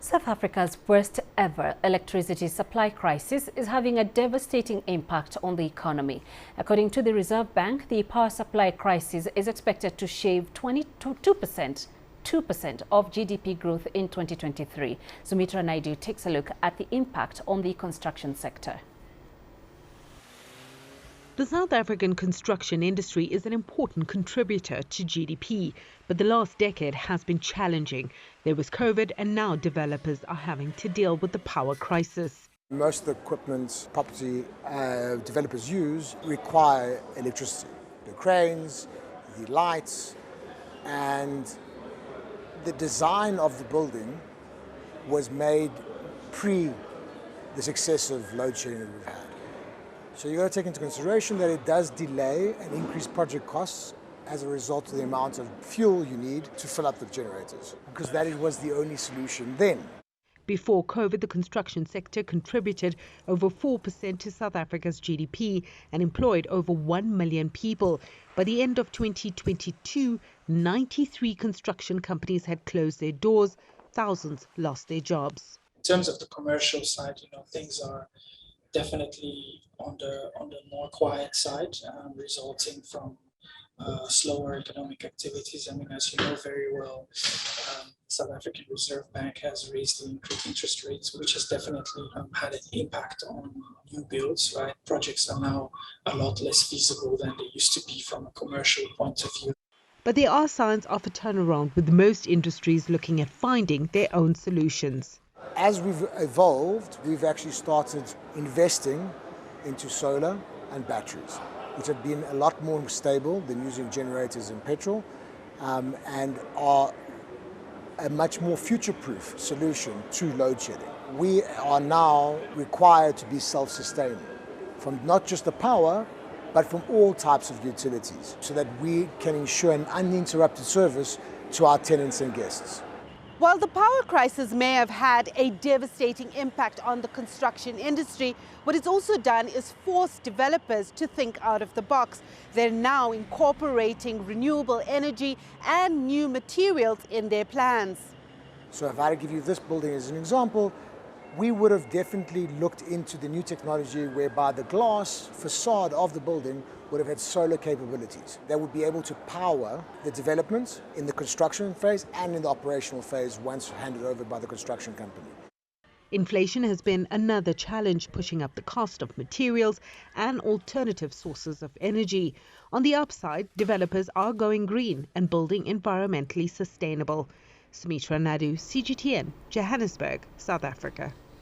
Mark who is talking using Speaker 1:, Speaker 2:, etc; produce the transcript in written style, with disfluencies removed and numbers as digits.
Speaker 1: South Africa's worst ever electricity supply crisis is having a devastating impact on the economy. According to the Reserve Bank, the power supply crisis is expected to shave 2% of GDP growth in 2023. Sumitra Naidu takes a look at the impact on the construction sector.
Speaker 2: The South African construction industry is an important contributor to GDP, but the last decade has been challenging. There was COVID, and now developers are having to deal with the power crisis.
Speaker 3: Most of the equipment property developers use require electricity. The cranes, the lights, and the design of the building was made pre the successive load shedding that we've had. So you've got to take into consideration that it does delay and increase project costs as a result of the amount of fuel you need to fill up the generators, because that was the only solution then.
Speaker 2: Before COVID, the construction sector contributed over 4% to South Africa's GDP and employed over 1 million people. By the end of 2022, 93 construction companies had closed their doors. Thousands lost their jobs.
Speaker 4: In terms of the commercial side, things are definitely on the more quiet side, resulting from slower economic activities. I mean, as you know very well, South African Reserve Bank has raised the interest rates, which has definitely had an impact on new builds, right? Projects are now a lot less feasible than they used to be from a commercial point of view.
Speaker 2: But there are signs of a turnaround, with most industries looking at finding their own solutions.
Speaker 3: As we've evolved, we've actually started investing into solar and batteries, which have been a lot more stable than using generators and petrol, and are a much more future-proof solution to load shedding. We are now required to be self-sustaining from not just the power, but from all types of utilities, so that we can ensure an uninterrupted service to our tenants and guests.
Speaker 5: While the power crisis may have had a devastating impact on the construction industry, what it's also done is force developers to think out of the box. They're now incorporating renewable energy and new materials in their plans.
Speaker 3: So if I were to give you this building as an example, we would have definitely looked into the new technology whereby the glass facade of the building would have had solar capabilities that would be able to power the development in the construction phase and in the operational phase once handed over by the construction company.
Speaker 2: Inflation has been another challenge, pushing up the cost of materials and alternative sources of energy. On the upside, developers are going green and building environmentally sustainable. Sumitra Naidu, CGTN, Johannesburg, South Africa.